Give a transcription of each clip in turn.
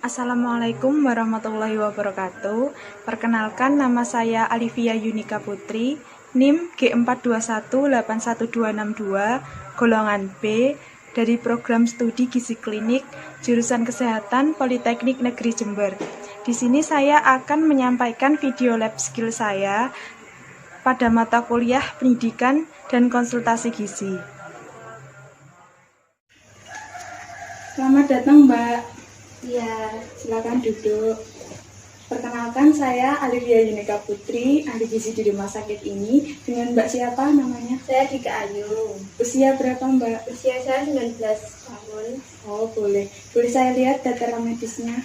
Assalamualaikum warahmatullahi wabarakatuh. Perkenalkan, nama saya Alivia Yunika Putri, NIM G421816262, golongan B, dari program studi gizi klinik, jurusan Kesehatan Politeknik Negeri Jember. Di sini saya akan menyampaikan video lab skill saya pada mata kuliah pendidikan dan konsultasi gizi. Selamat datang, Mbak. Ya, Silakan duduk. Perkenalkan, saya Alivia Yunika Putri, ahli gizi di rumah sakit ini. Dengan Mbak siapa namanya? saya Dika Ayu. Usia berapa, Mbak? Usia saya 19 tahun. Oh, boleh. Boleh saya lihat data medisnya?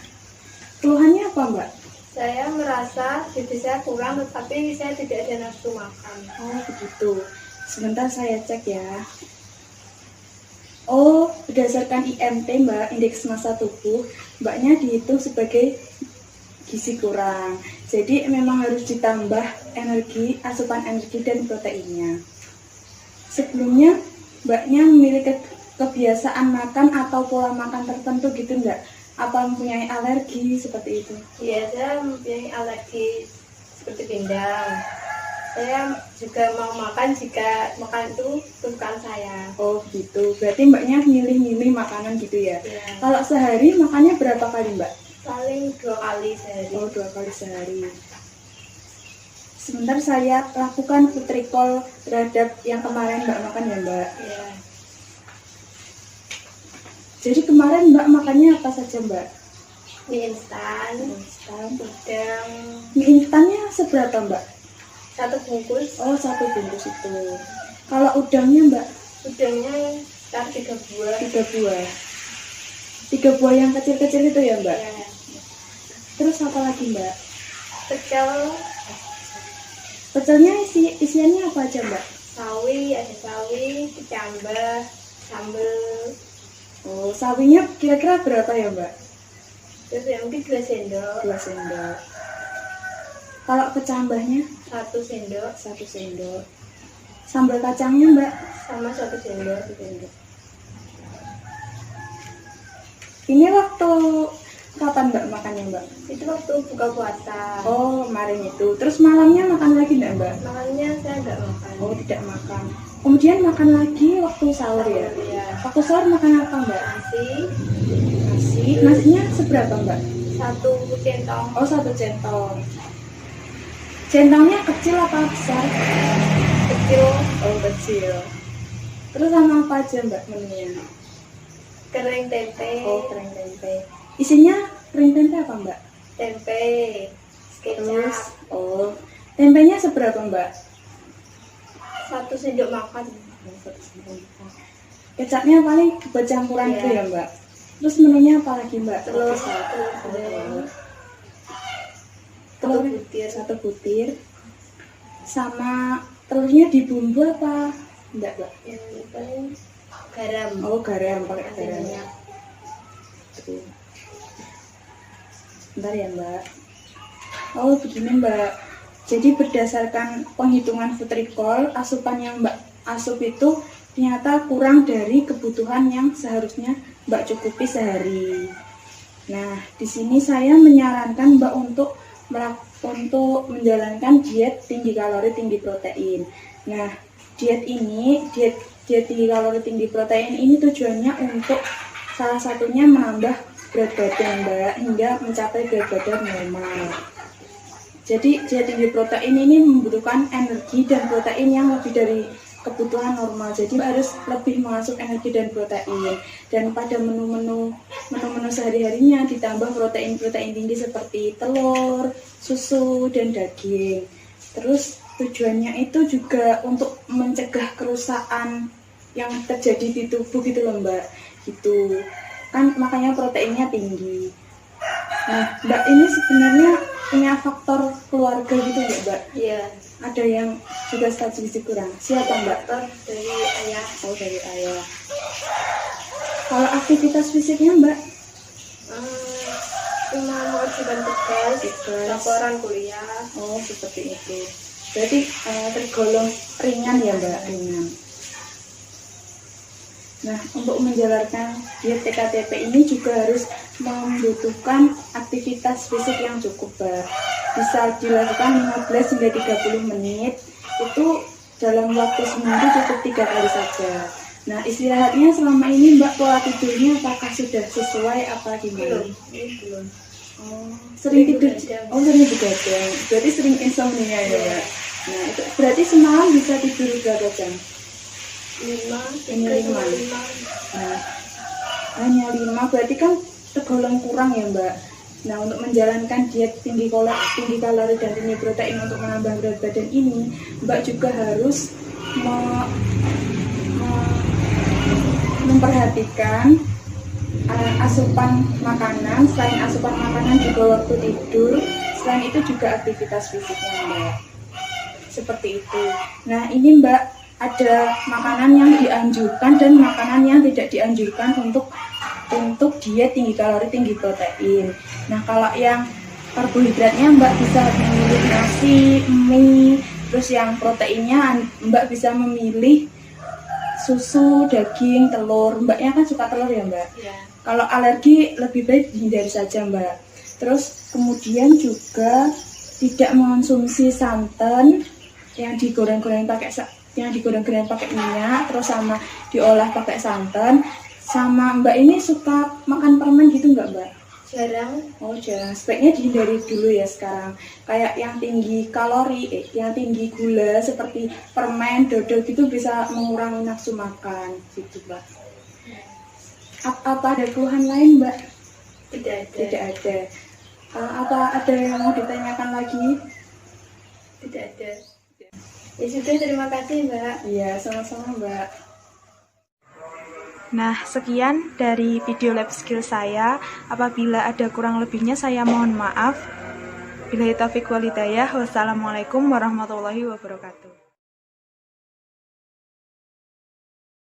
Keluhannya apa, Mbak? Saya merasa gizi saya kurang, tetapi saya tidak ada nafsu makan. Oh, begitu. Sebentar saya cek ya. Oh, berdasarkan IMT, Mbak, indeks massa tubuh, Mbaknya dihitung sebagai gizi kurang. Jadi memang harus ditambah energi, asupan energi dan proteinnya. Sebelumnya, Mbaknya memiliki kebiasaan makan atau pola makan tertentu gitu enggak? Apa mempunyai alergi seperti itu? Ya, saya mempunyai alergi seperti pindang. Saya juga mau makan jika makan itu kesukaan saya. Oh gitu, berarti Mbaknya milih-milih makanan gitu ya? Ya, Kalau sehari makannya berapa kali, Mbak? paling 2 kali sehari. Oh, 2 kali sehari. Sebentar saya lakukan food recall terhadap yang kemarin Mbak makan ya, Mbak. Ya, Jadi kemarin Mbak makannya apa saja, Mbak? mie instan, Instan. udang Mie instannya seberapa, Mbak? 1 bungkus, Oh, 1 bungkus itu. Kalau udangnya, Mbak? udangnya sekitar 3 buah. 3 buah. 3 buah yang kecil-kecil itu ya, Mbak? Ya, Terus apa lagi, Mbak? pecel, Pecelnya isiannya apa aja, Mbak? ada sawi, kecambah, sambal, Oh, sawinya kira-kira berapa ya, Mbak? terus ya mungkin 2 sendok, 2 sendok. Kalau kecambahnya 1 sendok, 1 sendok. Sambal kacangnya, Mbak? sama 1 sendok. 1 sendok. Ini waktu kapan, Mbak, makannya, Mbak? Itu waktu buka puasa. Oh, kemarin itu. Terus malamnya makan lagi enggak, Mbak? Makannya saya nggak makan. Oh, tidak makan. Kemudian makan lagi waktu sahur ya? Ya, Waktu sahur makan apa, Mbak? nasi, Nasi. Nasinya seberapa, Mbak? 1 centong, Oh, 1 centong. Centongnya kecil apa besar? kecil, Oh, kecil. Terus sama apa aja, Mbak, menunya? kering tempe, Oh, kering tempe. Isinya kering tempe apa, Mbak? tempe, Terus, kecap, oh, tempenya seberapa, Mbak? 1 sendok makan. Kecapnya paling buat campuran Iya. itu ya, Mbak? Terus menunya apa lagi, Mbak? Telur, Telur. telur, Telur 1 butir, 1 butir. Sama telurnya dibumbu apa? Enggak, Mbak? yang paling garam, Oh, garam, pakai garam. minyak. Tuh. Bentar ya, Mbak. Oh, begini, Mbak. Jadi berdasarkan penghitungan food recall, asupan yang Mbak asup itu ternyata kurang dari kebutuhan yang seharusnya Mbak cukupi sehari. Nah, di sini saya menyarankan Mbak untuk menjalankan diet tinggi kalori, tinggi protein. Nah, diet tinggi kalori, tinggi protein ini tujuannya untuk salah satunya menambah berat badan, Mbak, hingga mencapai berat badan normal. Jadi diet tinggi protein ini membutuhkan energi dan protein yang lebih dari kebutuhan normal. Jadi Mbak harus lebih mengasup energi dan protein. Dan pada menu-menu sehari-harinya ditambah protein-protein tinggi seperti telur, susu, dan daging. Terus tujuannya itu juga untuk mencegah kerusakan yang terjadi di tubuh gitu loh, Mbak. Gitu. Kan makanya proteinnya tinggi. Nah, Mbak ini sebenarnya punya faktor keluarga gitu ya, Mbak? Iya, Ada yang juga status gizi kurang. Siapa, Mbak? faktor dari ayah. Oh, dari ayah. Kalau aktivitas fisiknya, Mbak? Cuma kewajiban tugas, laporan kuliah. Oh, seperti itu. Berarti tergolong ringan ya, Mbak? Ringan. Nah, untuk menjalankan diet TKTP ini juga harus membutuhkan aktivitas fisik yang cukup, Mbak. Bisa dilakukan 15 hingga 30 menit, itu dalam waktu seminggu cukup 3 kali saja. Nah, istirahatnya selama ini Mbak, pola tidurnya apakah sudah sesuai apa gimana? Belum. Oh, sering tidur, sering begadang. Berarti sering insomnia ya, Mbak. Nah, itu berarti semalam bisa tidur berapa jam? 5. Nah, hanya 5 berarti kan tergolong kurang ya, Mbak. Nah, untuk menjalankan diet tinggi kalori dan tinggi protein untuk menambah berat badan ini, Mbak juga harus memperhatikan asupan makanan. Selain asupan makanan juga waktu tidur, selain itu juga aktivitas fisiknya, Mbak. Seperti itu. Nah, ini Mbak, ada makanan yang dianjurkan dan makanan yang tidak dianjurkan untuk diet tinggi kalori tinggi protein. Nah, kalau yang karbohidratnya Mbak bisa memilih nasi, mie, terus yang proteinnya Mbak bisa memilih susu, daging, telur. Mbaknya kan suka telur ya, Mbak? Ya. Kalau alergi lebih baik dihindari saja, Mbak. Terus kemudian juga tidak mengonsumsi santan yang digoreng-goreng pakai minyak, terus sama diolah pakai santan. Sama Mbak ini suka makan permen gitu nggak, Mbak? Jarang. Oh, jarang. Sebaiknya dihindari dulu ya sekarang. Kayak yang tinggi kalori, yang tinggi gula seperti permen, dodol gitu bisa mengurangi nafsu makan gitu, Mbak. Apa ada keluhan lain, Mbak? Tidak ada. Tidak ada. Apa ada yang mau ditanyakan lagi? Tidak ada. Ya sudah, terima kasih Mbak. Iya, sama-sama Mbak. Nah, sekian dari video lab skill saya. Apabila ada kurang lebihnya saya mohon maaf. Billahi taufiq wal hidayah. Wassalamualaikum warahmatullahi wabarakatuh.